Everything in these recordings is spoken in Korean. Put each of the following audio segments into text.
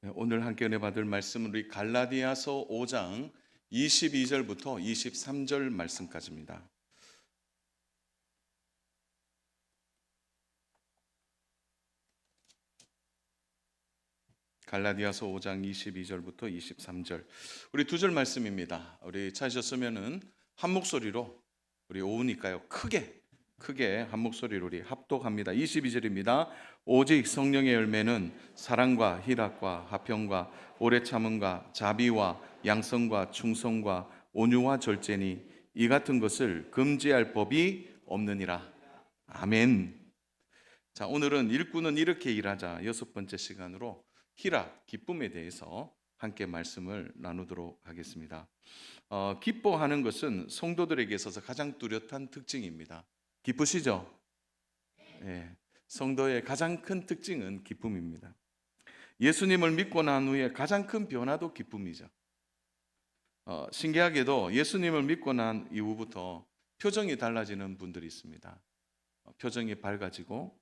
오늘 함께 은혜 받을 말씀은 우리 갈라디아서 5장 22절부터 23절 말씀까지입니다. 갈라디아서 5장 22절부터 23절. 우리 두 절 말씀입니다. 우리 찾으셨으면은 한 목소리로 우리 오후니까요. 크게 한 목소리로 우리 합독합니다. 22절입니다. 오직 성령의 열매는 사랑과 희락과 화평과 오래 참음과 자비와 양성과 충성과 온유와 절제니 이 같은 것을 금지할 법이 없느니라. 아멘. 자, 오늘은 일꾼은 이렇게 일하자 여섯 번째 시간으로 희락, 기쁨에 대해서 함께 말씀을 나누도록 하겠습니다. 기뻐하는 것은 성도들에게 있어서 가장 뚜렷한 특징입니다. 기쁘시죠? 예, 성도의 가장 큰 특징은 기쁨입니다. 예수님을 믿고 난 후에 가장 큰 변화도 기쁨이죠. 신기하게도 예수님을 믿고 난 이후부터 표정이 달라지는 분들이 있습니다. 표정이 밝아지고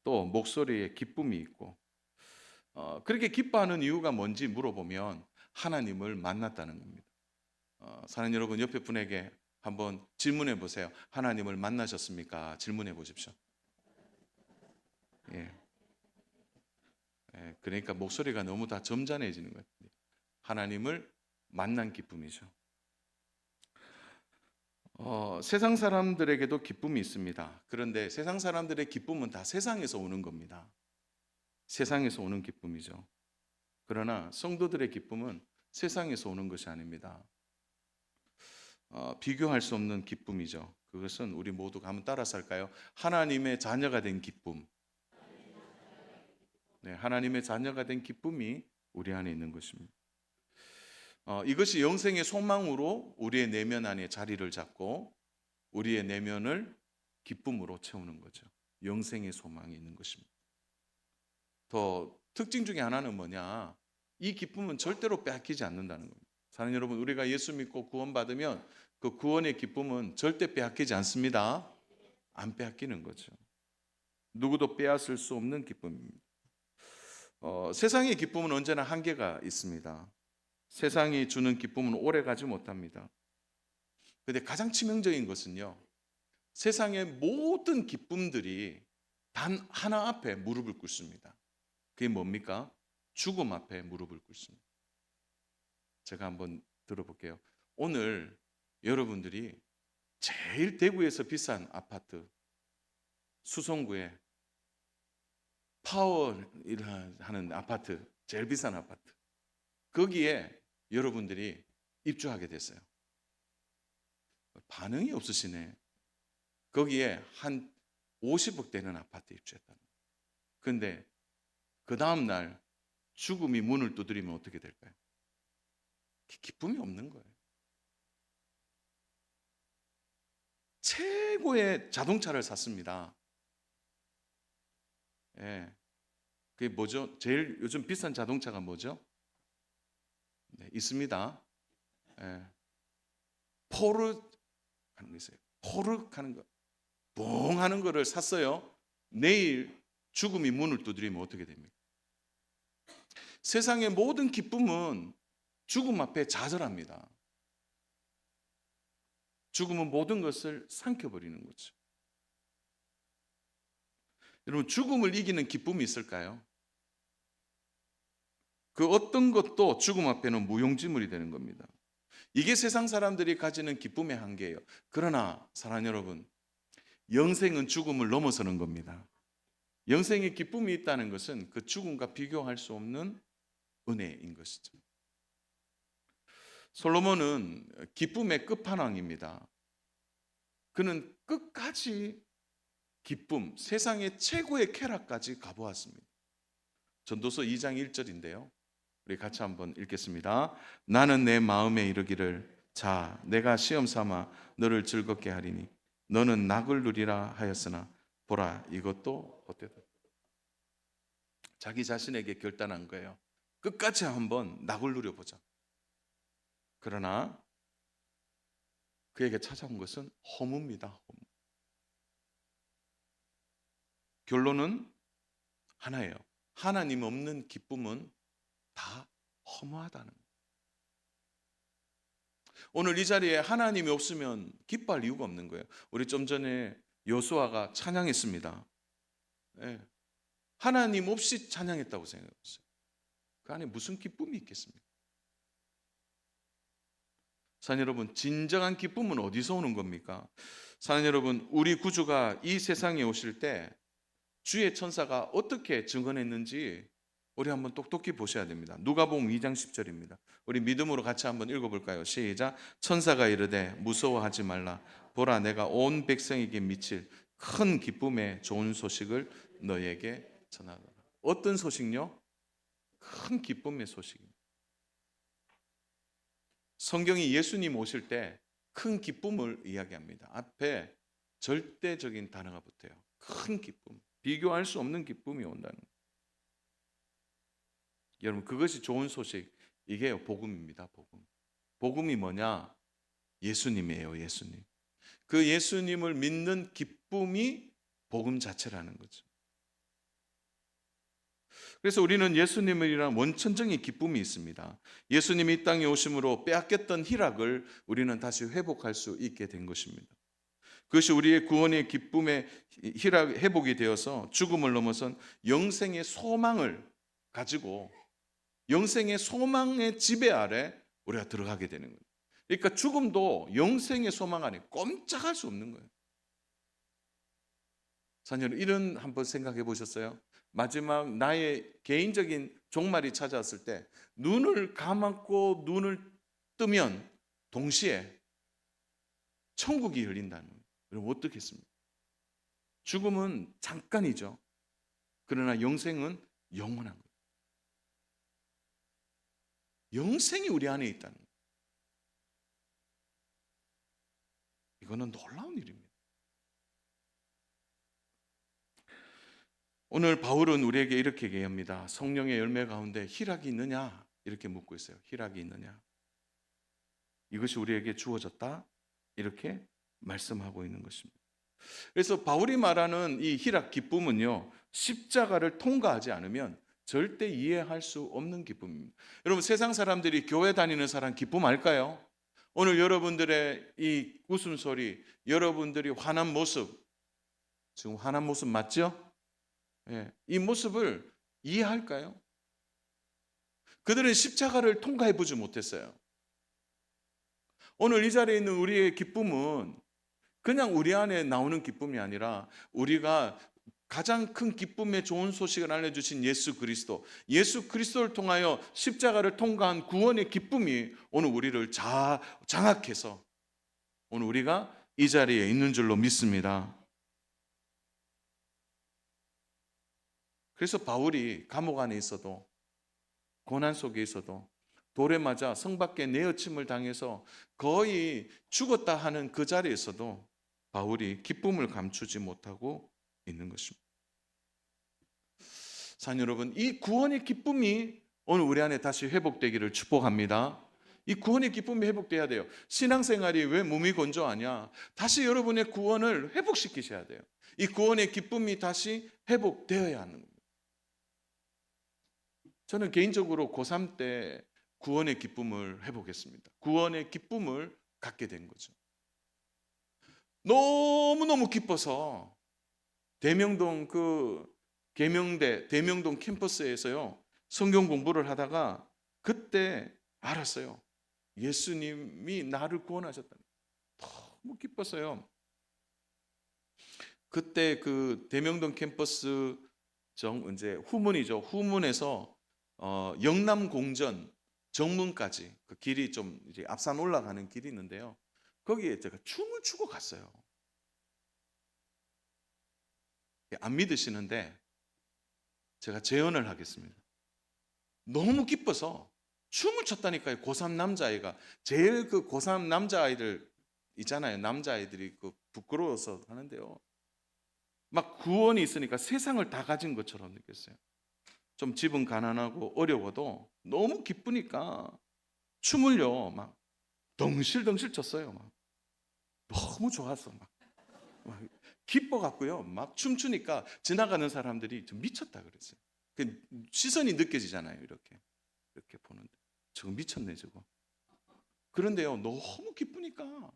또 목소리에 기쁨이 있고 그렇게 기뻐하는 이유가 뭔지 물어보면 하나님을 만났다는 겁니다. 사는 여러분 옆에 분에게 한번 질문해 보세요. 하나님을 만나셨습니까? 질문해 보십시오. 예. 그러니까 목소리가 너무 다 점잖해지는 것 같아요. 하나님을 만난 기쁨이죠. 세상 사람들에게도 기쁨이 있습니다. 그런데 세상 사람들의 기쁨은 다 세상에서 오는 겁니다. 세상에서 오는 기쁨이죠. 그러나 성도들의 기쁨은 세상에서 오는 것이 아닙니다. 비교할 수 없는 기쁨이죠. 그것은 우리 모두가 한번 따라서 할까요? 하나님의 자녀가 된 기쁨. 네, 하나님의 자녀가 된 기쁨이 우리 안에 있는 것입니다. 이것이 영생의 소망으로 우리의 내면 안에 자리를 잡고 우리의 내면을 기쁨으로 채우는 거죠. 영생의 소망이 있는 것입니다. 더 특징 중에 하나는 뭐냐? 이 기쁨은 절대로 빼앗기지 않는다는 겁니다. 사는 여러분, 우리가 예수 믿고 구원받으면 그 구원의 기쁨은 절대 빼앗기지 않습니다. 안 빼앗기는 거죠. 누구도 빼앗을 수 없는 기쁨입니다. 세상의 기쁨은 언제나 한계가 있습니다. 세상이 주는 기쁨은 오래 가지 못합니다. 그런데 가장 치명적인 것은요, 세상의 모든 기쁨들이 단 하나 앞에 무릎을 꿇습니다. 그게 뭡니까? 죽음 앞에 무릎을 꿇습니다. 제가 한번 들어볼게요. 오늘 여러분들이 제일 대구에서 비싼 아파트, 수성구에 파워하는 아파트, 제일 비싼 아파트, 거기에 여러분들이 입주하게 됐어요. 반응이 없으시네. 거기에 한 50억 되는 아파트 입주했다는 거예요. 그런데 그 다음 날 죽음이 문을 두드리면 어떻게 될까요? 기쁨이 없는 거예요. 최고의 자동차를 샀습니다. 예. 그게 뭐죠? 제일 요즘 비싼 자동차가 뭐죠? 네, 있습니다. 예. 포르 하는 거 있어요. 포르 하는 거. 뻥 하는 거를 샀어요. 내일 죽음이 문을 두드리면 어떻게 됩니까? 세상의 모든 기쁨은 죽음 앞에 좌절합니다. 죽음은 모든 것을 삼켜버리는 거죠. 여러분, 죽음을 이기는 기쁨이 있을까요? 그 어떤 것도 죽음 앞에는 무용지물이 되는 겁니다. 이게 세상 사람들이 가지는 기쁨의 한계예요. 그러나 사랑하는 여러분, 영생은 죽음을 넘어서는 겁니다. 영생의 기쁨이 있다는 것은 그 죽음과 비교할 수 없는 은혜인 것이죠. 솔로몬은 기쁨의 끝판왕입니다. 그는 끝까지 기쁨, 세상의 최고의 쾌락까지 가보았습니다. 전도서 2장 1절인데요. 우리 같이 한번 읽겠습니다. 나는 내 마음에 이르기를 자, 내가 시험 삼아 너를 즐겁게 하리니 너는 낙을 누리라 하였으나 보라 이것도 헛되다. 자기 자신에게 결단한 거예요. 끝까지 한번 낙을 누려보자. 그러나 그에게 찾아온 것은 허무입니다. 허무. 결론은 하나예요. 하나님 없는 기쁨은 다 허무하다는 거예요. 오늘 이 자리에 하나님이 없으면 기뻐할 이유가 없는 거예요. 우리 좀 전에 여호수아가 찬양했습니다. 예. 하나님 없이 찬양했다고 생각했어요. 그 안에 무슨 기쁨이 있겠습니까? 사랑 여러분, 진정한 기쁨은 어디서 오는 겁니까? 사랑 여러분, 우리 구주가 이 세상에 오실 때 주의 천사가 어떻게 증언했는지 우리 한번 똑똑히 보셔야 됩니다. 누가복음 2장 10절입니다. 우리 믿음으로 같이 한번 읽어볼까요? 시작. 천사가 이르되 무서워하지 말라. 보라, 내가 온 백성에게 미칠 큰 기쁨의 좋은 소식을 너에게 전하노라. 어떤 소식요? 큰 기쁨의 소식입니다. 성경이 예수님 오실 때 큰 기쁨을 이야기합니다. 앞에 절대적인 단어가 붙어요. 큰 기쁨, 비교할 수 없는 기쁨이 온다는 거예요. 여러분, 그것이 좋은 소식, 이게 복음입니다. 복음. 복음이 뭐냐? 예수님이에요. 예수님. 그 예수님을 믿는 기쁨이 복음 자체라는 거죠. 그래서 우리는 예수님이란 원천적인 기쁨이 있습니다. 예수님이 이 땅에 오심으로 빼앗겼던 희락을 우리는 다시 회복할 수 있게 된 것입니다. 그것이 우리의 구원의 기쁨의 희락 회복이 되어서 죽음을 넘어선 영생의 소망을 가지고 영생의 소망의 지배 아래 우리가 들어가게 되는 거예요. 그러니까 죽음도 영생의 소망 안에 꼼짝할 수 없는 거예요. 자녀는 이런 한번 생각해 보셨어요? 마지막 나의 개인적인 종말이 찾아왔을 때 눈을 감고 눈을 뜨면 동시에 천국이 열린다는 거예요. 그럼 어떻겠습니까? 죽음은 잠깐이죠. 그러나 영생은 영원한 거예요. 영생이 우리 안에 있다는 거예요. 이거는 놀라운 일입니다. 오늘 바울은 우리에게 이렇게 얘기합니다. 성령의 열매 가운데 희락이 있느냐? 이렇게 묻고 있어요. 희락이 있느냐? 이것이 우리에게 주어졌다? 이렇게 말씀하고 있는 것입니다. 그래서 바울이 말하는 이 희락 기쁨은요, 십자가를 통과하지 않으면 절대 이해할 수 없는 기쁨입니다. 여러분, 세상 사람들이 교회 다니는 사람 기쁨 알까요? 오늘 여러분들의 이 웃음소리, 여러분들이 화난 모습, 지금 화난 모습 맞죠? 예, 이 모습을 이해할까요? 그들은 십자가를 통과해 보지 못했어요. 오늘 이 자리에 있는 우리의 기쁨은 그냥 우리 안에 나오는 기쁨이 아니라 우리가 가장 큰 기쁨의 좋은 소식을 알려주신 예수 그리스도를 통하여 십자가를 통과한 구원의 기쁨이 오늘 우리를 장악해서 오늘 우리가 이 자리에 있는 줄로 믿습니다. 그래서 바울이 감옥 안에 있어도 고난 속에 있어도 돌에 맞아 성 밖에 내어침을 당해서 거의 죽었다 하는 그 자리에서도 바울이 기쁨을 감추지 못하고 있는 것입니다. 사랑 여러분, 이 구원의 기쁨이 오늘 우리 안에 다시 회복되기를 축복합니다. 이 구원의 기쁨이 회복돼야 돼요. 신앙생활이 왜 몸이 건조하냐? 다시 여러분의 구원을 회복시키셔야 돼요. 이 구원의 기쁨이 다시 회복되어야 하는 거예요. 저는 개인적으로 고3 때 구원의 기쁨을 회복했습니다. 구원의 기쁨을 갖게 된 거죠. 너무너무 기뻐서 대명동 대명동 캠퍼스에서요, 성경 공부를 하다가 그때 알았어요. 예수님이 나를 구원하셨다는 거예요. 너무 기뻤어요. 그때 그 대명동 캠퍼스 이제 후문이죠. 후문에서 영남공전 정문까지 그 길이 좀 이제 앞산 올라가는 길이 있는데요. 거기에 제가 춤을 추고 갔어요. 안 믿으시는데 제가 재연을 하겠습니다. 너무 기뻐서 춤을 췄다니까요. 고3 남자아이가. 제일 그 고3 남자아이들 있잖아요. 남자아이들이 그 부끄러워서 하는데요. 막 구원이 있으니까 세상을 다 가진 것처럼 느꼈어요. 좀 집은 가난하고 어려워도 너무 기쁘니까 춤을요 막 덩실덩실 췄어요. 막 너무 좋아서 막 기뻐 갖고요 막 춤추니까 지나가는 사람들이 좀 미쳤다 그랬어요. 그 시선이 느껴지잖아요. 이렇게 이렇게 보는데 저거 미쳤네 저거. 그런데요 너무 기쁘니까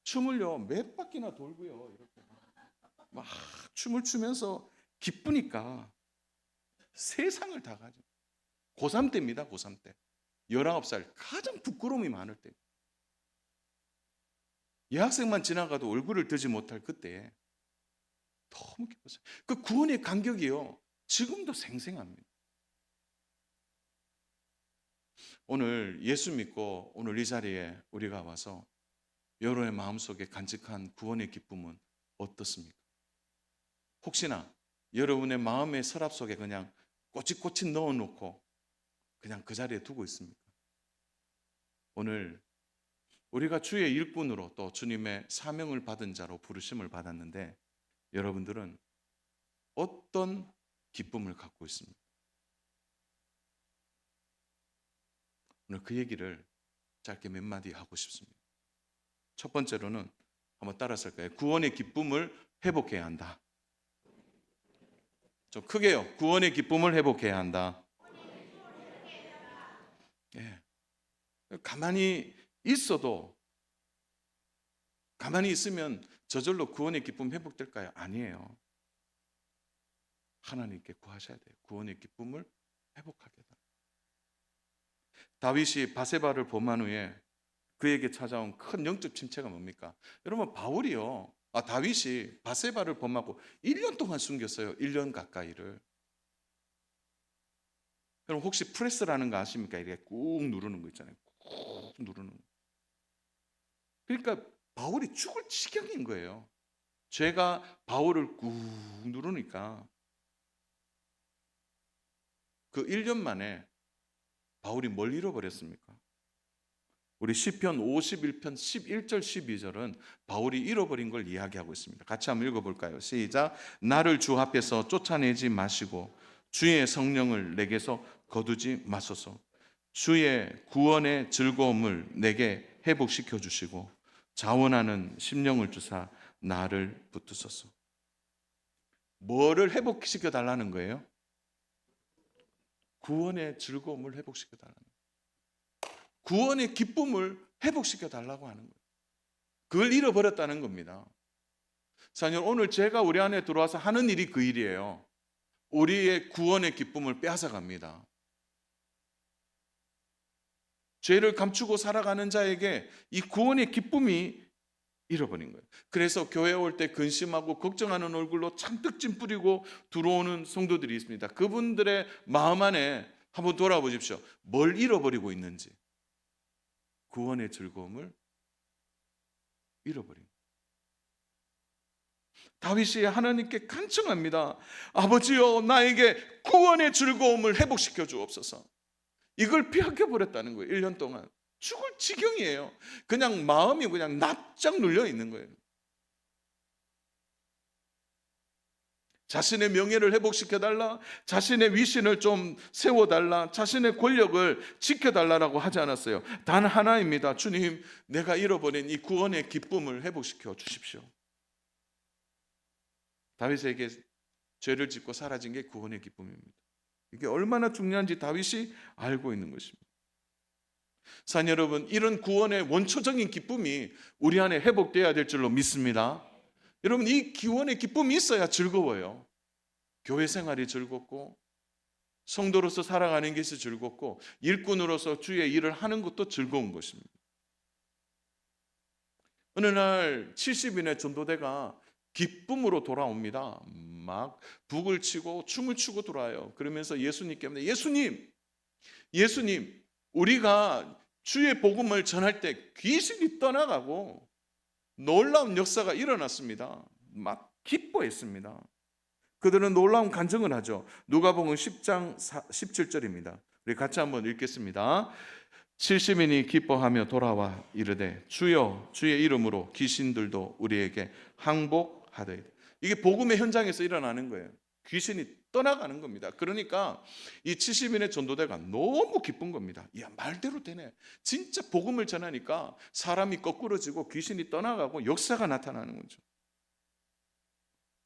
춤을요 몇 바퀴나 돌고요 이렇게 막 춤을 추면서 기쁘니까 세상을 다 가져. 고3 때입니다. 고3 때 19살 가장 부끄러움이 많을 때 여학생만 지나가도 얼굴을 들지 못할 그때에 너무 기뻤어요. 그 구원의 감격이요 지금도 생생합니다. 오늘 예수 믿고 오늘 이 자리에 우리가 와서 여러분의 마음속에 간직한 구원의 기쁨은 어떻습니까? 혹시나 여러분의 마음의 서랍 속에 그냥 꼬치꼬치 넣어놓고 그냥 그 자리에 두고 있습니까? 오늘 우리가 주의 일꾼으로 또 주님의 사명을 받은 자로 부르심을 받았는데 여러분들은 어떤 기쁨을 갖고 있습니까? 오늘 그 얘기를 짧게 몇 마디 하고 싶습니다. 첫 번째로는 한번 따라서 할까요? 구원의 기쁨을 회복해야 한다. 좀 크게요. 구원의 기쁨을 회복해야 한다. 예. 가만히 있어도 가만히 있으면 저절로 구원의 기쁨 회복될까요? 아니에요. 하나님께 구하셔야 돼요. 구원의 기쁨을 회복하게 해달라. 다윗이 바세바를 범한 후에 그에게 찾아온 큰 영적 침체가 뭡니까? 여러분 다윗이 바세바를 범하고 1년 동안 숨겼어요. 1년 가까이를. 여러분 혹시 프레스라는 거 아십니까? 이렇게 꾹 누르는 거 있잖아요. 꾹 누르는 거. 그러니까 바울이 죽을 지경인 거예요. 죄가 바울을 꾹 누르니까 그 1년 만에 바울이 뭘 잃어버렸습니까? 우리 시편 51편 11절 12절은 바울이 잃어버린 걸 이야기하고 있습니다. 같이 한번 읽어볼까요? 시작. 나를 주 앞에서 쫓아내지 마시고 주의 성령을 내게서 거두지 마소서. 주의 구원의 즐거움을 내게 회복시켜 주시고 자원하는 심령을 주사 나를 붙드소서. 뭐를 회복시켜 달라는 거예요? 구원의 즐거움을 회복시켜 달라는 거예요. 구원의 기쁨을 회복시켜 달라고 하는 거예요. 그걸 잃어버렸다는 겁니다. 사실 오늘 제가 우리 안에 들어와서 하는 일이 그 일이에요. 우리의 구원의 기쁨을 빼앗아갑니다. 죄를 감추고 살아가는 자에게 이 구원의 기쁨이 잃어버린 거예요. 그래서 교회 올 때 근심하고 걱정하는 얼굴로 잔뜩 찜 뿌리고 들어오는 성도들이 있습니다. 그분들의 마음 안에 한번 돌아보십시오. 뭘 잃어버리고 있는지. 구원의 즐거움을 잃어버린 거예요. 다윗이 하나님께 간청합니다. 아버지여 나에게 구원의 즐거움을 회복시켜 주옵소서. 이걸 빼앗겨버렸다는 거예요. 1년 동안 죽을 지경이에요. 그냥 마음이 그냥 납작 눌려 있는 거예요. 자신의 명예를 회복시켜달라, 자신의 위신을 좀 세워달라, 자신의 권력을 지켜달라고 하지 않았어요. 단 하나입니다. 주님, 내가 잃어버린 이 구원의 기쁨을 회복시켜 주십시오. 다윗에게 죄를 짓고 사라진 게 구원의 기쁨입니다. 이게 얼마나 중요한지 다윗이 알고 있는 것입니다. 사랑 여러분, 이런 구원의 원초적인 기쁨이 우리 안에 회복되어야 될 줄로 믿습니다. 여러분, 이 구원의 기쁨이 있어야 즐거워요. 교회 생활이 즐겁고 성도로서 살아가는 것이 즐겁고 일꾼으로서 주의 일을 하는 것도 즐거운 것입니다. 어느 날 70인의 전도대가 기쁨으로 돌아옵니다. 막 북을 치고 춤을 추고 돌아요. 그러면서 예수님께 합니다. 예수님, 우리가 주의 복음을 전할 때 귀신이 떠나가고 놀라운 역사가 일어났습니다. 막 기뻐했습니다. 그들은 놀라운 간증을 하죠. 누가복음 10장 17절입니다. 우리 같이 한번 읽겠습니다. 70인이 기뻐하며 돌아와 이르되 주여 주의 이름으로 귀신들도 우리에게 항복하되. 이게 복음의 현장에서 일어나는 거예요. 귀신이 떠나가는 겁니다. 그러니까 이 70인의 전도대가 너무 기쁜 겁니다. 야, 말대로 되네. 진짜 복음을 전하니까 사람이 거꾸러지고 귀신이 떠나가고 역사가 나타나는 거죠.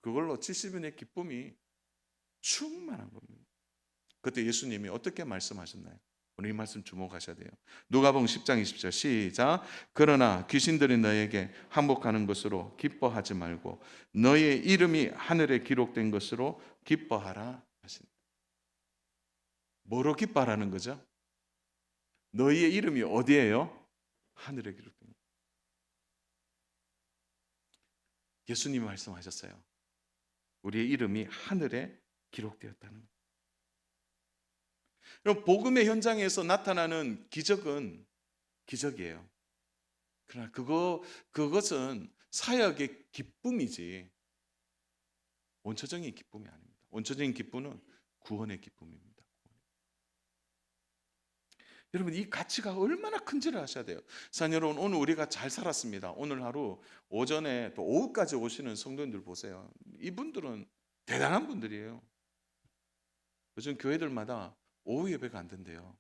그걸로 70인의 기쁨이 충만한 겁니다. 그때 예수님이 어떻게 말씀하셨나요? 오늘 이 말씀 주목하셔야 돼요. 누가복음 10장 20절 시작. 그러나 귀신들이 너에게 항복하는 것으로 기뻐하지 말고 너의 이름이 하늘에 기록된 것으로 기뻐하라 하신다. 뭐로 기뻐하라는 거죠? 너희의 이름이 어디예요? 하늘에 기록된 거예요. 예수님이 말씀하셨어요. 우리의 이름이 하늘에 기록되었다는 거예요. 그럼 복음의 현장에서 나타나는 기적은 기적이에요. 그러나 그것은 사역의 기쁨이지 원초적인 기쁨이 아닙니다. 원초적인 기쁨은 구원의 기쁨입니다. 여러분, 이 가치가 얼마나 큰지를 아셔야 돼요. 사랑 여러분, 오늘 우리가 잘 살았습니다. 오늘 하루 오전에 또 오후까지 오시는 성도님들 보세요. 이분들은 대단한 분들이에요. 요즘 교회들마다 오후 예배가 안 된대요.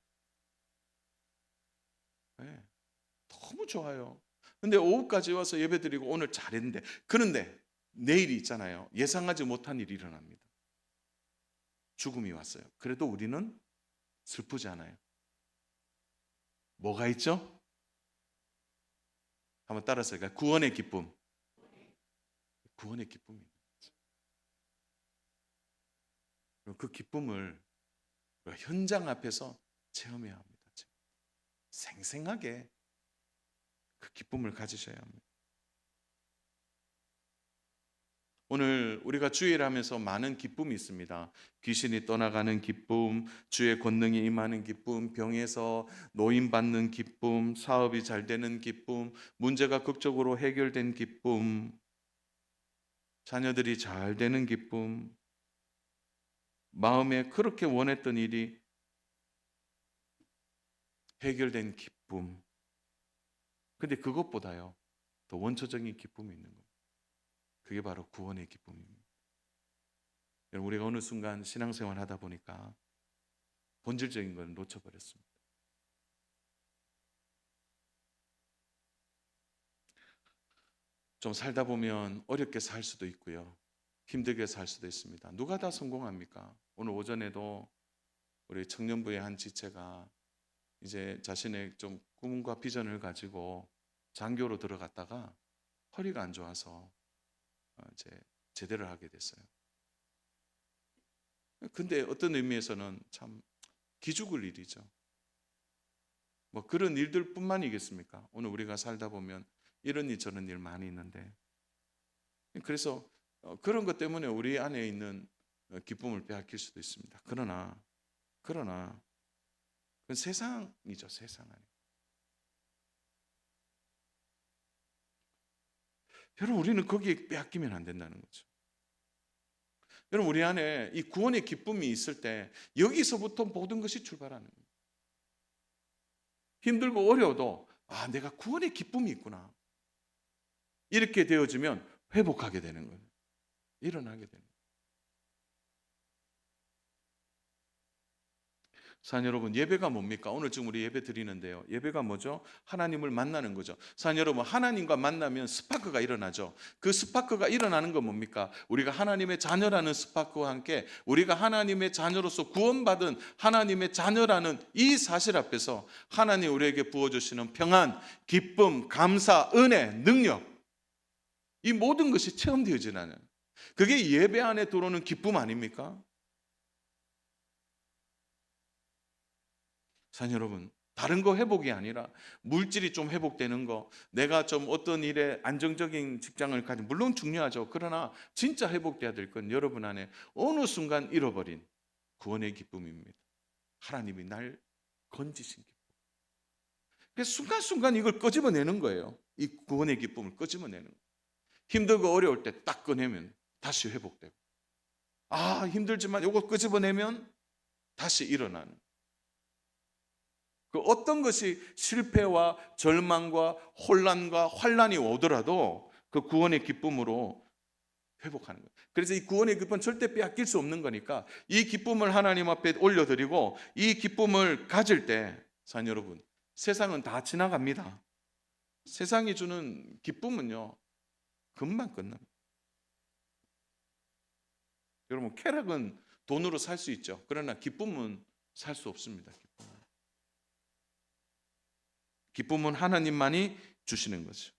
네, 너무 좋아요. 근데 오후까지 와서 예배 드리고 오늘 잘했는데, 그런데 내일이 있잖아요. 예상하지 못한 일이 일어납니다. 죽음이 왔어요. 그래도 우리는 슬프지 않아요. 뭐가 있죠? 한번 따라서 할까요? 구원의 기쁨. 구원의 기쁨이 있는 거죠. 그 기쁨을 현장 앞에서 체험해야 합니다. 생생하게 그 기쁨을 가지셔야 합니다. 오늘 우리가 주일을 하면서 많은 기쁨이 있습니다. 귀신이 떠나가는 기쁨, 주의 권능이 임하는 기쁨, 병에서 노임받는 기쁨, 사업이 잘 되는 기쁨, 문제가 극적으로 해결된 기쁨, 자녀들이 잘 되는 기쁨, 마음에 그렇게 원했던 일이 해결된 기쁨. 근데 그것보다요, 더 원초적인 기쁨이 있는 거예요. 그게 바로 구원의 기쁨입니다. 우리가 어느 순간 신앙생활 하다 보니까 본질적인 걸 놓쳐버렸습니다. 좀 살다 보면 어렵게 살 수도 있고요. 힘들게 살 수도 있습니다. 누가 다 성공합니까? 오늘 오전에도 우리 청년부의 한 지체가 이제 자신의 좀 꿈과 비전을 가지고 장교로 들어갔다가 허리가 안 좋아서 이제 제대를 하게 됐어요. 근데 어떤 의미에서는 참 기죽을 일이죠. 뭐 그런 일들 뿐만이겠습니까? 오늘 우리가 살다 보면 이런 일 저런 일 많이 있는데, 그래서 그런 것 때문에 우리 안에 있는 기쁨을 빼앗길 수도 있습니다. 그러나 그건 세상이죠. 세상 안에. 여러분, 우리는 거기에 빼앗기면 안 된다는 거죠. 여러분, 우리 안에 이 구원의 기쁨이 있을 때 여기서부터 모든 것이 출발하는 거예요. 힘들고 어려워도 내가 구원의 기쁨이 있구나. 이렇게 되어지면 회복하게 되는 거예요. 일어나게 되는 거예요. 사랑 여러분, 예배가 뭡니까? 오늘 지금 우리 예배 드리는데요. 예배가 뭐죠? 하나님을 만나는 거죠. 사랑 여러분, 하나님과 만나면 스파크가 일어나죠. 그 스파크가 일어나는 건 뭡니까? 우리가 하나님의 자녀라는 스파크와 함께 우리가 하나님의 자녀로서 구원받은 하나님의 자녀라는 이 사실 앞에서 하나님 우리에게 부어주시는 평안, 기쁨, 감사, 은혜, 능력, 이 모든 것이 체험되어지는, 그게 예배 안에 들어오는 기쁨 아닙니까? 사랑 여러분, 다른 거 회복이 아니라 물질이 좀 회복되는 거, 내가 좀 어떤 일에 안정적인 직장을 가진, 물론 중요하죠. 그러나 진짜 회복돼야 될 건 여러분 안에 어느 순간 잃어버린 구원의 기쁨입니다. 하나님이 날 건지신 기쁨. 그래서 순간순간 이걸 끄집어내는 거예요. 이 구원의 기쁨을 끄집어내는 거예요. 힘들고 어려울 때 딱 꺼내면 다시 회복되고, 힘들지만 이거 끄집어내면 다시 일어나는, 그 어떤 것이 실패와 절망과 혼란과 환란이 오더라도 그 구원의 기쁨으로 회복하는 거예요. 그래서 이 구원의 기쁨은 절대 빼앗길 수 없는 거니까 이 기쁨을 하나님 앞에 올려드리고 이 기쁨을 가질 때, 사랑 여러분, 세상은 다 지나갑니다. 세상이 주는 기쁨은요, 금방 끝납니다. 여러분, 쾌락은 돈으로 살 수 있죠. 그러나 기쁨은 살 수 없습니다. 기쁨은. 기쁨은 하나님만이 주시는 거죠.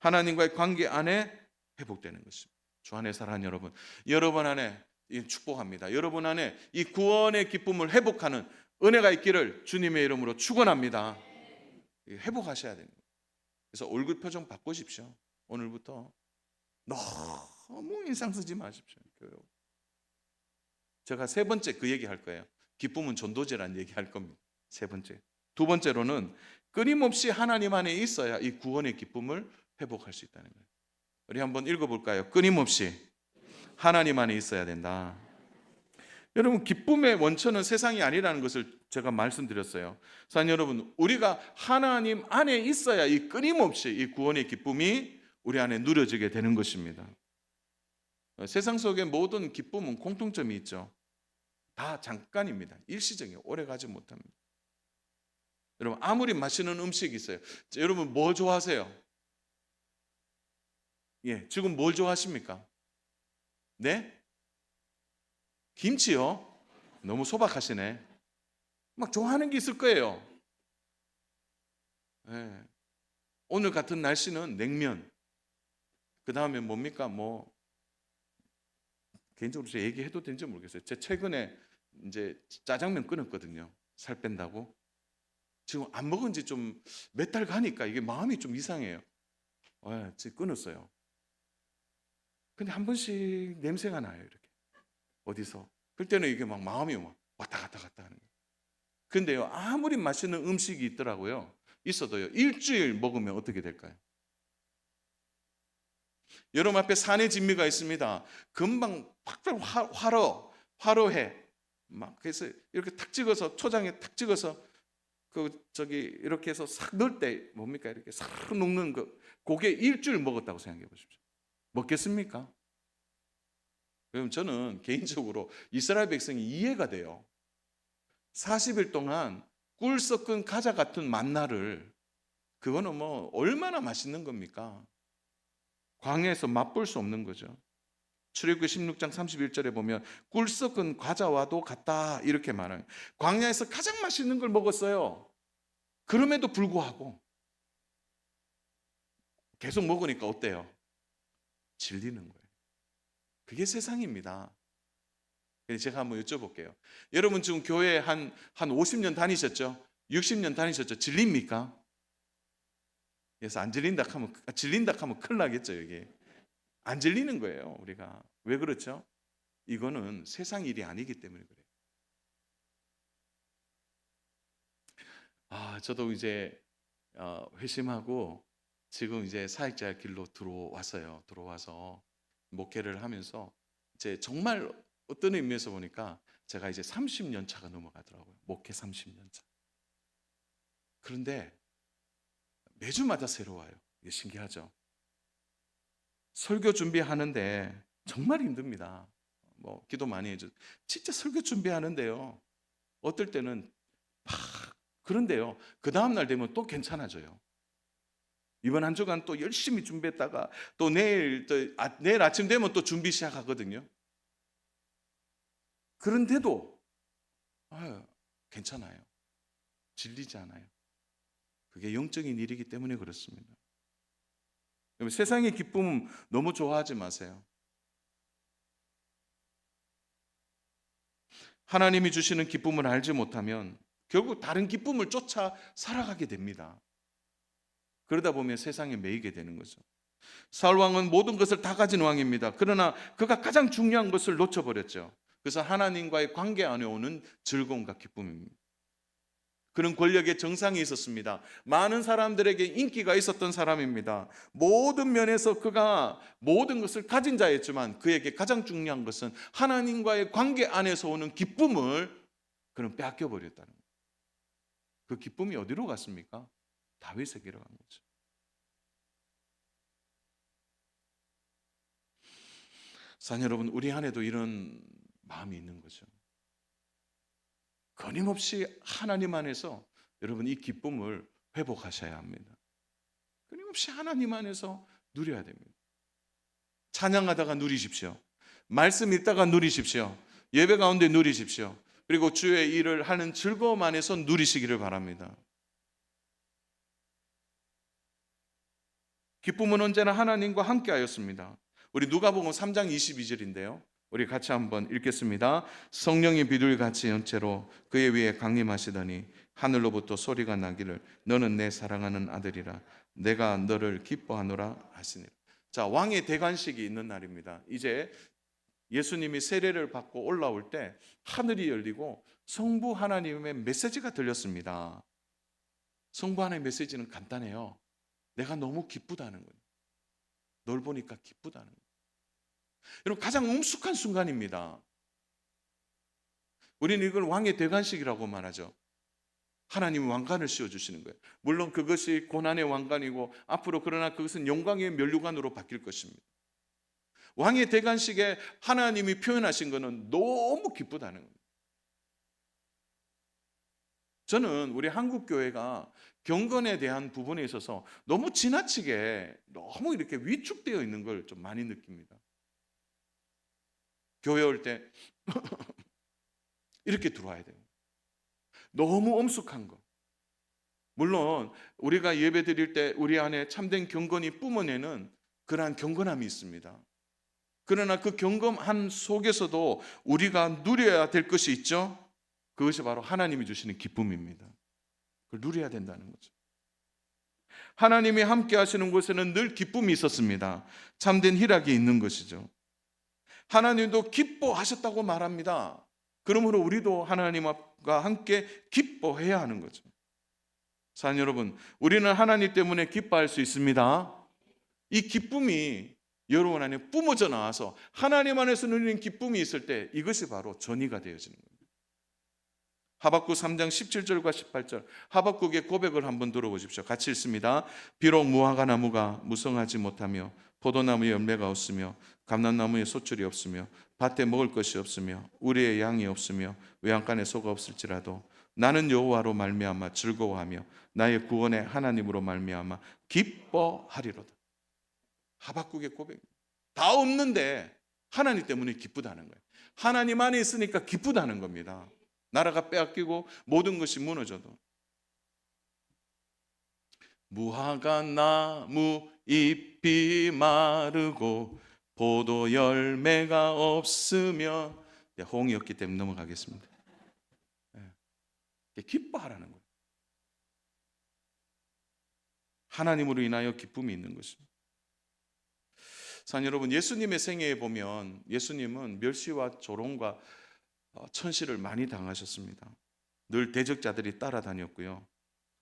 하나님과의 관계 안에 회복되는 것입니다. 주 안에 사랑하는 여러분, 여러분 안에 축복합니다. 여러분 안에 이 구원의 기쁨을 회복하는 은혜가 있기를 주님의 이름으로 축원합니다. 회복하셔야 됩니다. 그래서 얼굴 표정 바꾸십시오. 오늘부터 너무 인상 쓰지 마십시오. 제가 세 번째 그 얘기 할 거예요. 기쁨은 전도제라는 얘기 할 겁니다. 세 번째. 두 번째로는 끊임없이 하나님 안에 있어야 이 구원의 기쁨을 회복할 수 있다는 거예요. 우리 한번 읽어볼까요? 끊임없이 하나님 안에 있어야 된다. 여러분, 기쁨의 원천은 세상이 아니라는 것을 제가 말씀드렸어요. 사랑하는 여러분, 우리가 하나님 안에 있어야 이 끊임없이 이 구원의 기쁨이 우리 안에 누려지게 되는 것입니다. 세상 속의 모든 기쁨은 공통점이 있죠. 다 잠깐입니다. 일시적이에요. 오래 가지 못합니다. 여러분, 아무리 맛있는 음식이 있어요. 여러분, 뭐 좋아하세요? 지금 뭘 좋아하십니까? 네? 김치요? 너무 소박하시네. 막 좋아하는 게 있을 거예요. 오늘 같은 날씨는 냉면. 그 다음에 뭡니까? 개인적으로 제가 얘기해도 되는지 모르겠어요. 제가 최근에 이제 짜장면 끊었거든요. 살 뺀다고. 지금 안 먹은 지 좀 몇 달 가니까 이게 마음이 좀 이상해요. 지금 끊었어요. 근데 한 번씩 냄새가 나요, 이렇게. 어디서. 그때는 이게 막 마음이 막 왔다 갔다 하는 거예요. 근데요, 아무리 맛있는 음식이 있어도요, 일주일 먹으면 어떻게 될까요? 여러분 앞에 산의 진미가 있습니다. 금방 팍팍 화로해. 그래서 이렇게 탁 찍어서, 초장에 탁 찍어서, 이렇게 해서 싹 넣을 때, 뭡니까? 이렇게 싹 녹는 그게 일주일 먹었다고 생각해 보십시오. 먹겠습니까? 그럼 저는 개인적으로 이스라엘 백성이 이해가 돼요. 40일 동안 꿀 섞은 과자 같은 만나를, 그거는 얼마나 맛있는 겁니까? 광야에서 맛볼 수 없는 거죠. 출애굽기 16장 31절에 보면 꿀 섞은 과자와도 같다 이렇게 말해요. 광야에서 가장 맛있는 걸 먹었어요. 그럼에도 불구하고 계속 먹으니까 어때요? 질리는 거예요. 그게 세상입니다. 제가 한번 여쭤볼게요. 여러분 지금 교회 한 50년 다니셨죠? 60년 다니셨죠? 질립니까? 그래서 안 질린다 하면 큰일 나겠죠. 여기 안 질리는 거예요. 우리가 왜 그렇죠? 이거는 세상 일이 아니기 때문에 그래요. 저도 이제 회심하고 지금 이제 사역자 길로 들어와서 목회를 하면서 이제 정말 어떤 의미에서 보니까 제가 이제 30년 차가 넘어가더라고요. 목회 30년 차. 그런데 매주마다 새로워요. 이게 신기하죠. 설교 준비하는데 정말 힘듭니다. 기도 많이 해줘. 진짜 설교 준비하는데요. 어떨 때는 그런데요. 그 다음 날 되면 또 괜찮아져요. 이번 한 주간 또 열심히 준비했다가 또 내일 아침 되면 또 준비 시작하거든요. 그런데도 괜찮아요. 질리지 않아요. 그게 영적인 일이기 때문에 그렇습니다. 세상의 기쁨 너무 좋아하지 마세요. 하나님이 주시는 기쁨을 알지 못하면 결국 다른 기쁨을 쫓아 살아가게 됩니다. 그러다 보면 세상에 매이게 되는 거죠. 사울 왕은 모든 것을 다 가진 왕입니다. 그러나 그가 가장 중요한 것을 놓쳐버렸죠. 그래서 하나님과의 관계 안에 오는 즐거움과 기쁨입니다. 그는 권력의 정상에 있었습니다. 많은 사람들에게 인기가 있었던 사람입니다. 모든 면에서 그가 모든 것을 가진 자였지만 그에게 가장 중요한 것은 하나님과의 관계 안에서 오는 기쁨을 그는 빼앗겨 버렸다는 거예요. 그 기쁨이 어디로 갔습니까? 다윗에게로 간 거죠. 사랑 여러분, 우리 안에도 이런 마음이 있는 거죠. 끊임없이 하나님 안에서 여러분 이 기쁨을 회복하셔야 합니다. 끊임없이 하나님 안에서 누려야 됩니다. 찬양하다가 누리십시오. 말씀 읽다가 누리십시오. 예배 가운데 누리십시오. 그리고 주의 일을 하는 즐거움 안에서 누리시기를 바랍니다. 기쁨은 언제나 하나님과 함께하였습니다. 우리 누가복음 3장 22절인데요. 우리 같이 한번 읽겠습니다. 성령이 비둘기같이 연체로 그의 위에 강림하시더니 하늘로부터 소리가 나기를 너는 내 사랑하는 아들이라 내가 너를 기뻐하노라 하시니. 자, 왕의 대관식이 있는 날입니다. 이제 예수님이 세례를 받고 올라올 때 하늘이 열리고 성부 하나님의 메시지가 들렸습니다. 성부 하나님의 메시지는 간단해요. 내가 너무 기쁘다는 거예요. 널 보니까 기쁘다는 거예요. 여러분, 가장 음숙한 순간입니다. 우리는 이걸 왕의 대관식이라고 말하죠. 하나님이 왕관을 씌워주시는 거예요. 물론 그것이 고난의 왕관이고 앞으로 그러나 그것은 영광의 면류관으로 바뀔 것입니다. 왕의 대관식에 하나님이 표현하신 것은 너무 기쁘다는 거예요. 저는 우리 한국교회가 경건에 대한 부분에 있어서 너무 지나치게 너무 이렇게 위축되어 있는 걸 좀 많이 느낍니다. 교회 올 때 이렇게 들어와야 돼요. 너무 엄숙한 거. 물론 우리가 예배 드릴 때 우리 안에 참된 경건이 뿜어내는 그러한 경건함이 있습니다. 그러나 그 경건함 속에서도 우리가 누려야 될 것이 있죠. 그것이 바로 하나님이 주시는 기쁨입니다. 그걸 누려야 된다는 거죠. 하나님이 함께 하시는 곳에는 늘 기쁨이 있었습니다. 참된 희락이 있는 것이죠. 하나님도 기뻐하셨다고 말합니다. 그러므로 우리도 하나님과 함께 기뻐해야 하는 거죠. 사랑 여러분, 우리는 하나님 때문에 기뻐할 수 있습니다. 이 기쁨이 여러분 안에 뿜어져 나와서 하나님 안에서 누리는 기쁨이 있을 때 이것이 바로 전이가 되어지는 겁니다. 하박국 3장 17절과 18절 하박국의 고백을 한번 들어보십시오. 같이 읽습니다. 비록 무화과 나무가 무성하지 못하며 포도나무에 열매가 없으며 감람나무에 소출이 없으며 밭에 먹을 것이 없으며 우리의 양이 없으며 외양간에 소가 없을지라도 나는 여호와로 말미암아 즐거워하며 나의 구원의 하나님으로 말미암아 기뻐하리로다. 하박국의 고백. 다 없는데 하나님 때문에 기쁘다는 거예요. 하나님 안에 있으니까 기쁘다는 겁니다. 나라가 빼앗기고 모든 것이 무너져도. 무화과 나무 잎이 마르고 포도 열매가 없으며, 홍이었기 때문에 넘어가겠습니다. 기뻐하라는 거예요. 하나님으로 인하여 기쁨이 있는 것입니다. 사랑 여러분, 예수님의 생애에 보면 예수님은 멸시와 조롱과 천시를 많이 당하셨습니다. 늘 대적자들이 따라다녔고요.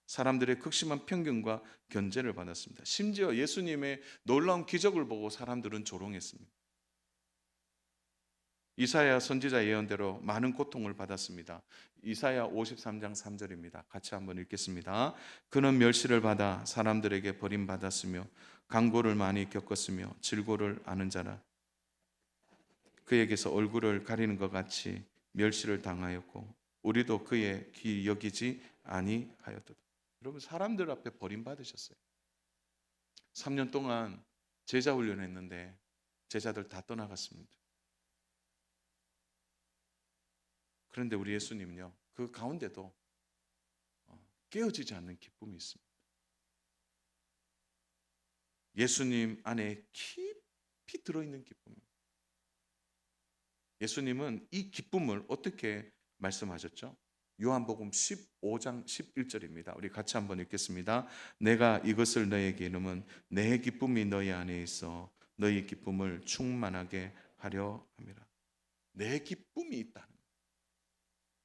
사람들의 극심한 편견과 견제를 받았습니다. 심지어 예수님의 놀라운 기적을 보고 사람들은 조롱했습니다. 이사야 선지자 예언대로 많은 고통을 받았습니다. 이사야 53장 3절입니다. 같이 한번 읽겠습니다. 그는 멸시를 받아 사람들에게 버림받았으며 강고를 많이 겪었으며 질고를 아는 자라. 그에게서 얼굴을 가리는 것 같이 멸시를 당하였고 우리도 그의 귀 여기지 아니하였도다. 여러분, 사람들 앞에 버림받으셨어요. 3년 동안 제자 훈련했는데 제자들 다 떠나갔습니다. 그런데 우리 예수님은요, 그 가운데도 깨어지지 않는 기쁨이 있습니다. 예수님 안에 깊이 들어있는 기쁨입니다. 예수님은 이 기쁨을 어떻게 말씀하셨죠? 요한복음 15장 11절입니다. 우리 같이 한번 읽겠습니다. 내가 이것을 너에게 이르면 내 기쁨이 너희 안에 있어 너희 기쁨을 충만하게 하려 함이라. 내 기쁨이 있다는 거예요.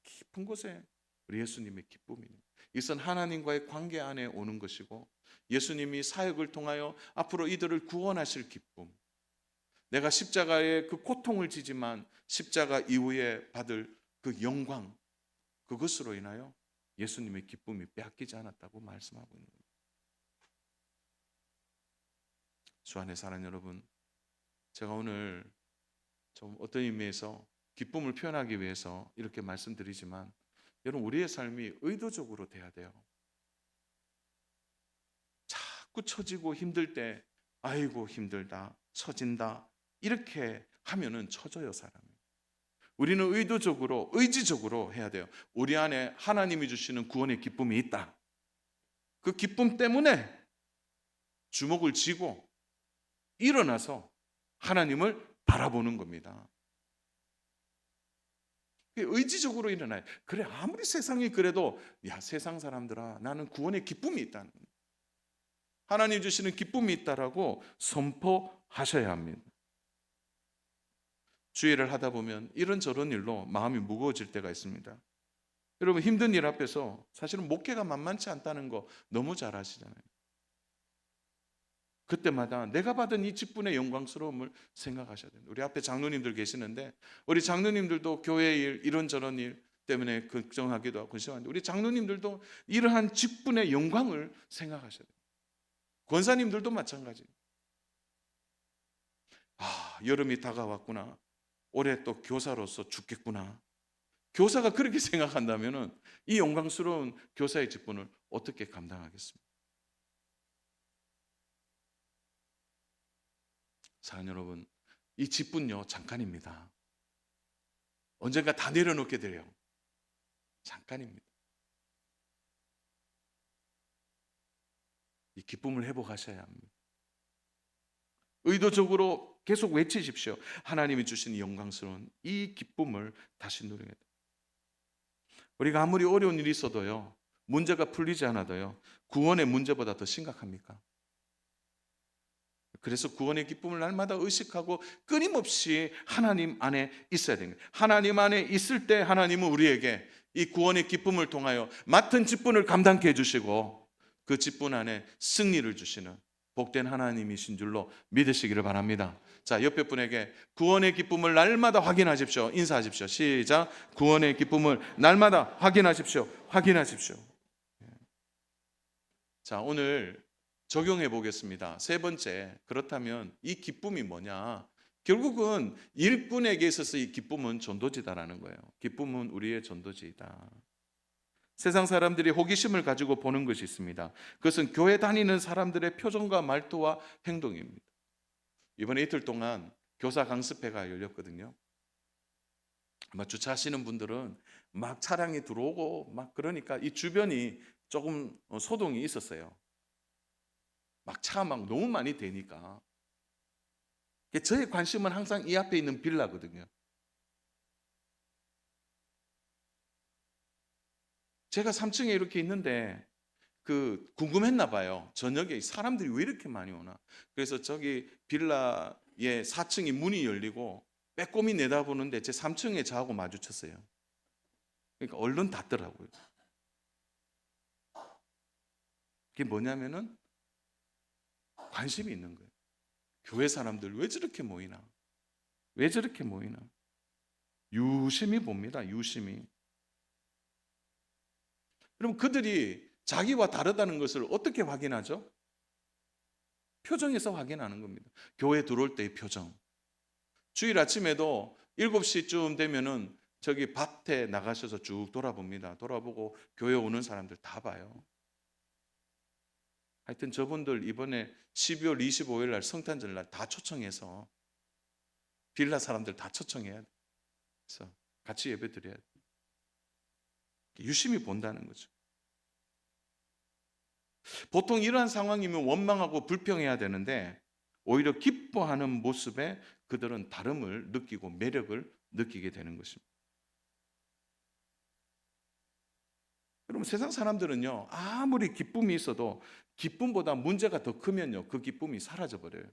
깊은 곳에 우리 예수님의 기쁨이 있는 거예요. 이것은 하나님과의 관계 안에 오는 것이고 예수님이 사역을 통하여 앞으로 이들을 구원하실 기쁨, 내가 십자가의 그 고통을 지지만 십자가 이후에 받을 그 영광, 그것으로 인하여 예수님의 기쁨이 빼앗기지 않았다고 말씀하고 있는 겁니다. 주 안에 사는 여러분, 제가 오늘 좀 어떤 의미에서 기쁨을 표현하기 위해서 이렇게 말씀드리지만 여러분, 우리의 삶이 의도적으로 돼야 돼요. 자꾸 처지고 힘들 때 아이고 힘들다, 처진다 이렇게 하면은 처져요, 사람이. 우리는 의도적으로, 의지적으로 해야 돼요. 우리 안에 하나님이 주시는 구원의 기쁨이 있다. 그 기쁨 때문에 주먹을 쥐고 일어나서 하나님을 바라보는 겁니다. 의지적으로 일어나요. 그래, 아무리 세상이 그래도 야, 세상 사람들아, 나는 구원의 기쁨이 있다는, 하나님 주시는 기쁨이 있다라고 선포하셔야 합니다. 주의를 하다 보면 이런저런 일로 마음이 무거워질 때가 있습니다. 여러분, 힘든 일 앞에서 사실은 목회가 만만치 않다는 거 너무 잘 아시잖아요. 그때마다 내가 받은 이 직분의 영광스러움을 생각하셔야 됩니다. 우리 앞에 장로님들 계시는데, 우리 장로님들도 교회 일, 이런저런 일 때문에 걱정하기도 하고 근심하는데, 우리 장로님들도 이러한 직분의 영광을 생각하셔야 됩니다. 권사님들도 마찬가지. 아, 여름이 다가왔구나. 올해 또 교사로서 죽겠구나. 교사가 그렇게 생각한다면 이 영광스러운 교사의 직분을 어떻게 감당하겠습니까? 사랑하는 여러분, 이 직분요 잠깐입니다. 언젠가 다 내려놓게 돼요. 잠깐입니다. 이 기쁨을 회복하셔야 합니다. 의도적으로 계속 외치십시오. 하나님이 주신 영광스러운 이 기쁨을 다시 누리게 됩니다. 우리가 아무리 어려운 일이 있어도요, 문제가 풀리지 않아도요, 구원의 문제보다 더 심각합니까? 그래서 구원의 기쁨을 날마다 의식하고 끊임없이 하나님 안에 있어야 됩니다. 하나님 안에 있을 때 하나님은 우리에게 이 구원의 기쁨을 통하여 맡은 직분을 감당케 해주시고, 그 직분 안에 승리를 주시는 복된 하나님이신 줄로 믿으시기를 바랍니다. 자, 옆에 분에게 구원의 기쁨을 날마다 확인하십시오. 인사하십시오. 시작. 구원의 기쁨을 날마다 확인하십시오. 확인하십시오. 자, 오늘 적용해 보겠습니다. 세 번째, 그렇다면 이 기쁨이 뭐냐? 결국은 일꾼에게 있어서 이 기쁨은 전도지다라는 거예요. 기쁨은 우리의 전도지이다. 세상 사람들이 호기심을 가지고 보는 것이 있습니다. 그것은 교회 다니는 사람들의 표정과 말투와 행동입니다. 이번에 이틀 동안 교사 강습회가 열렸거든요. 아마 주차하시는 분들은 막 차량이 들어오고 막 그러니까 이 주변이 조금 소동이 있었어요. 막 차가 막 너무 많이 되니까. 저의 관심은 항상 이 앞에 있는 빌라거든요. 제가 3층에 이렇게 있는데 궁금했나 봐요. 저녁에 사람들이 왜 이렇게 많이 오나. 그래서 저기 빌라의 4층이 문이 열리고 빼꼼히 내다보는데 제 3층에 저하고 마주쳤어요. 그러니까 얼른 닫더라고요. 그게 뭐냐면은 관심이 있는 거예요. 교회 사람들 왜 저렇게 모이나? 왜 저렇게 모이나? 유심히 봅니다. 유심히. 그럼 그들이 자기와 다르다는 것을 어떻게 확인하죠? 표정에서 확인하는 겁니다. 교회 들어올 때의 표정. 주일 아침에도 7시쯤 되면은 저기 밭에 나가셔서 쭉 돌아봅니다. 돌아보고 교회 오는 사람들 다 봐요. 하여튼 저분들 이번에 12월 25일 날 성탄절 날 다 초청해서 빌라 사람들 다 초청해야 돼. 그래서 같이 예배 드려야 돼. 유심히 본다는 거죠. 보통 이러한 상황이면 원망하고 불평해야 되는데 오히려 기뻐하는 모습에 그들은 다름을 느끼고 매력을 느끼게 되는 것입니다. 여러분, 세상 사람들은요, 아무리 기쁨이 있어도 기쁨보다 문제가 더 크면요, 그 기쁨이 사라져 버려요.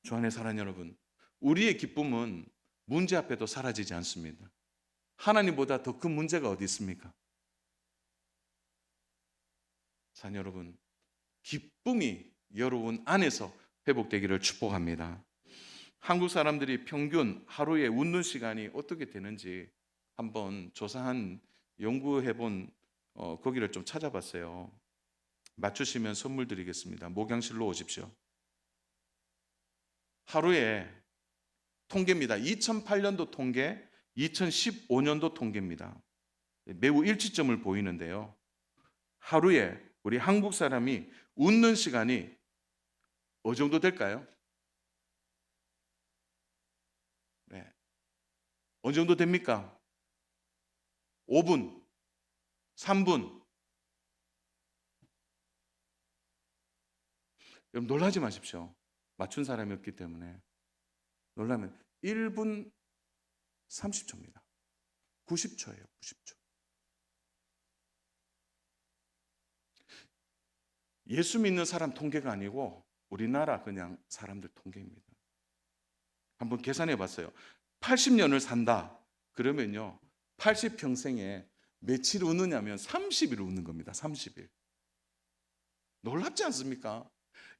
주 안에 사랑하는 여러분, 우리의 기쁨은 문제 앞에도 사라지지 않습니다. 하나님보다 더 큰 문제가 어디 있습니까? 사랑하는 여러분, 기쁨이 여러분 안에서 회복되기를 축복합니다. 한국 사람들이 평균 하루에 웃는 시간이 어떻게 되는지 한번 조사한, 연구해본 거기를 좀 찾아봤어요. 맞추시면 선물 드리겠습니다. 목양실로 오십시오. 하루에 통계입니다. 2008년도 통계, 2015년도 통계입니다. 매우 일치점을 보이는데요. 하루에 우리 한국 사람이 웃는 시간이 어느 정도 될까요? 네. 어느 정도 됩니까? 5분, 3분, 여러분 놀라지 마십시오. 맞춘 사람이 없기 때문에. 놀라면 1분 30초입니다. 90초예요. 90초. 예수 믿는 사람 통계가 아니고 우리나라 그냥 사람들 통계입니다. 한번 계산해 봤어요. 80년을 산다. 그러면요. 80평생에 며칠 웃느냐면 30일 웃는 겁니다. 30일. 놀랍지 않습니까?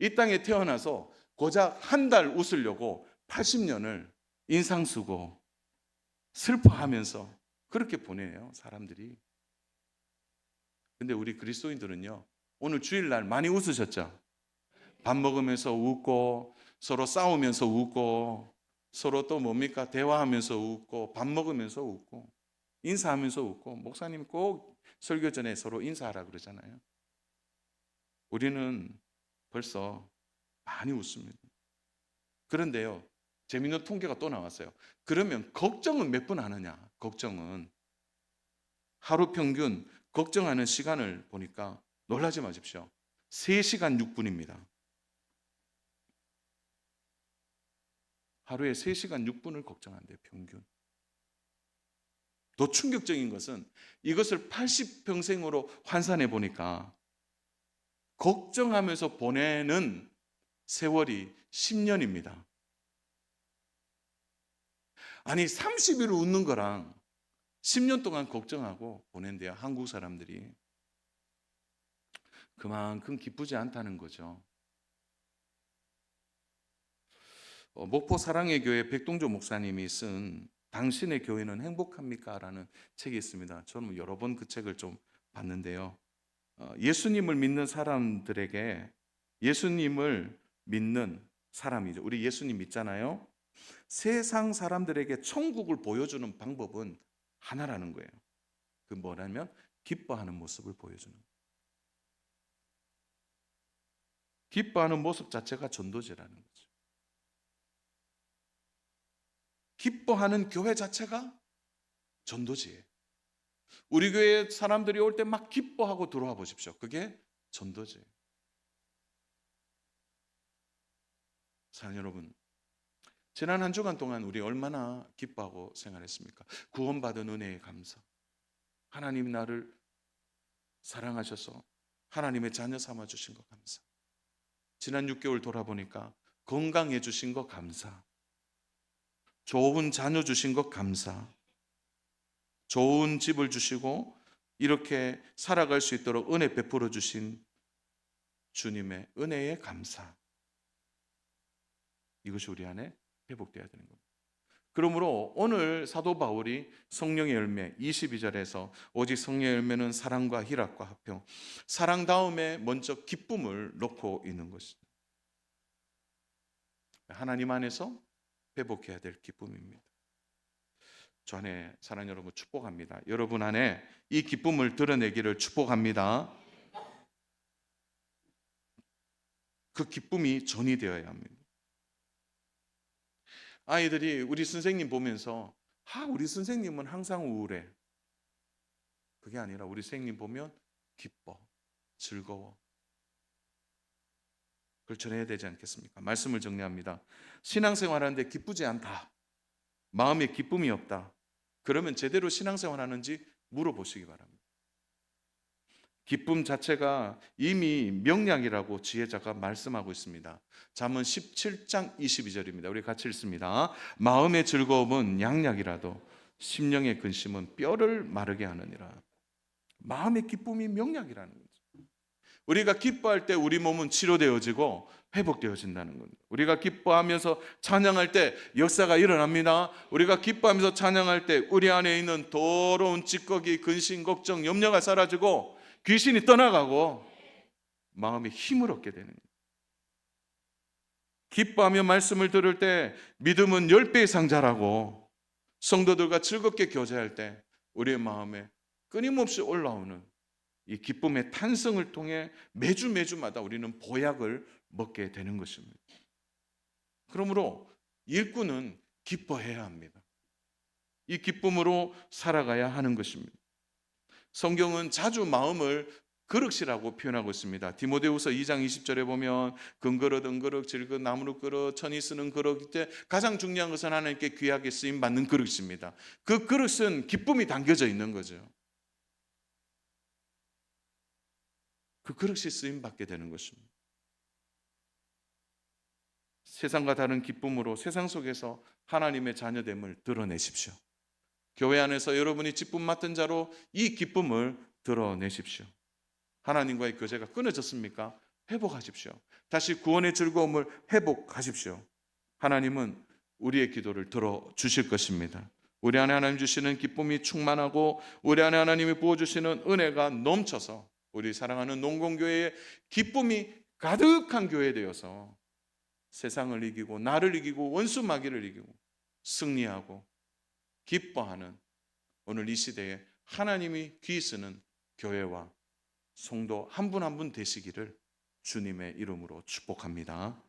이 땅에 태어나서 고작 한 달 웃으려고 80년을 인상 쓰고 슬퍼하면서 그렇게 보내요, 사람들이. 근데 우리 그리스도인들은요, 오늘 주일날 많이 웃으셨죠? 밥 먹으면서 웃고, 서로 싸우면서 웃고, 서로 또 뭡니까? 대화하면서 웃고, 밥 먹으면서 웃고, 인사하면서 웃고, 목사님 꼭 설교 전에 서로 인사하라 그러잖아요. 우리는 벌써 많이 웃습니다. 그런데요, 재밌는 통계가 또 나왔어요. 그러면 걱정은 몇 분 하느냐? 걱정은 하루 평균 걱정하는 시간을 보니까 놀라지 마십시오. 3시간 6분입니다. 하루에 3시간 6분을 걱정한대요, 평균. 더 충격적인 것은 이것을 80평생으로 환산해 보니까 걱정하면서 보내는 세월이 10년입니다. 아니 30일 웃는 거랑 10년 동안 걱정하고 보낸대요, 한국 사람들이. 그만큼 기쁘지 않다는 거죠. 목포 사랑의 교회 백동조 목사님이 쓴 당신의 교회는 행복합니까? 라는 책이 있습니다. 저는 여러 번 그 책을 좀 봤는데요. 예수님을 믿는 사람들에게, 예수님을 믿는 사람이죠. 우리 예수님 믿잖아요. 세상 사람들에게 천국을 보여주는 방법은 하나라는 거예요. 그 뭐냐면 기뻐하는 모습을 보여주는 거예요. 기뻐하는 모습 자체가 전도제라는 거죠. 기뻐하는 교회 자체가 전도제예요. 우리 교회 사람들이 올 때 막 기뻐하고 들어와 보십시오. 그게 전도제예요. 사랑 여러분, 지난 한 주간 동안 우리 얼마나 기뻐하고 생활했습니까? 구원받은 은혜에 감사. 하나님이 나를 사랑하셔서 하나님의 자녀 삼아 주신 거 감사. 지난 6개월 돌아보니까 건강해 주신 거 감사. 좋은 자녀 주신 것 감사. 좋은 집을 주시고 이렇게 살아갈 수 있도록 은혜 베풀어 주신 주님의 은혜에 감사. 이것이 우리 안에 회복되어야 되는 겁니다. 그러므로 오늘 사도 바울이 성령의 열매 22절에서 오직 성령의 열매는 사랑과 희락과 화평, 사랑 다음에 먼저 기쁨을 놓고 있는 것입니다. 하나님 안에서 회복해야 될 기쁨입니다. 저 안에 사랑 여러분 축복합니다. 여러분 안에 이 기쁨을 드러내기를 축복합니다. 그 기쁨이 전이 되어야 합니다. 아이들이 우리 선생님 보면서 우리 선생님은 항상 우울해. 그게 아니라 우리 선생님 보면 기뻐, 즐거워. 그걸 전해야 되지 않겠습니까? 말씀을 정리합니다. 신앙생활하는데 기쁘지 않다. 마음에 기쁨이 없다. 그러면 제대로 신앙생활하는지 물어보시기 바랍니다. 기쁨 자체가 이미 명약이라고 지혜자가 말씀하고 있습니다. 잠언 17장 22절입니다. 우리 같이 읽습니다. 마음의 즐거움은 양약이라도 심령의 근심은 뼈를 마르게 하느니라. 마음의 기쁨이 명약이라는 거죠. 우리가 기뻐할 때 우리 몸은 치료되어지고 회복되어진다는 겁니다. 우리가 기뻐하면서 찬양할 때 역사가 일어납니다. 우리가 기뻐하면서 찬양할 때 우리 안에 있는 더러운 찌꺼기, 근심, 걱정, 염려가 사라지고 귀신이 떠나가고 마음에 힘을 얻게 되는 거예요. 기뻐하며 말씀을 들을 때 믿음은 10배 이상 자라고, 성도들과 즐겁게 교제할 때 우리의 마음에 끊임없이 올라오는 이 기쁨의 탄성을 통해 매주마다 우리는 보약을 먹게 되는 것입니다. 그러므로 일꾼은 기뻐해야 합니다. 이 기쁨으로 살아가야 하는 것입니다. 성경은 자주 마음을 그릇이라고 표현하고 있습니다. 디모데후서 2장 20절에 보면 금그릇, 은그릇, 질그릇, 나무로 그릇, 천이 쓰는 그릇, 이때 가장 중요한 것은 하나님께 귀하게 쓰임 받는 그릇입니다. 그 그릇은 기쁨이 담겨져 있는 거죠. 그 그릇이 쓰임 받게 되는 것입니다. 세상과 다른 기쁨으로 세상 속에서 하나님의 자녀됨을 드러내십시오. 교회 안에서 여러분이 기쁨 맡은 자로 이 기쁨을 드러내십시오. 하나님과의 교제가 끊어졌습니까? 회복하십시오. 다시 구원의 즐거움을 회복하십시오. 하나님은 우리의 기도를 들어주실 것입니다. 우리 안에 하나님 주시는 기쁨이 충만하고 우리 안에 하나님이 부어주시는 은혜가 넘쳐서 우리 사랑하는 농공교회의 기쁨이 가득한 교회 되어서 세상을 이기고 나를 이기고 원수 마귀를 이기고 승리하고 기뻐하는 오늘 이 시대에 하나님이 귀 쓰는 교회와 성도 한 분 한 분 되시기를 주님의 이름으로 축복합니다.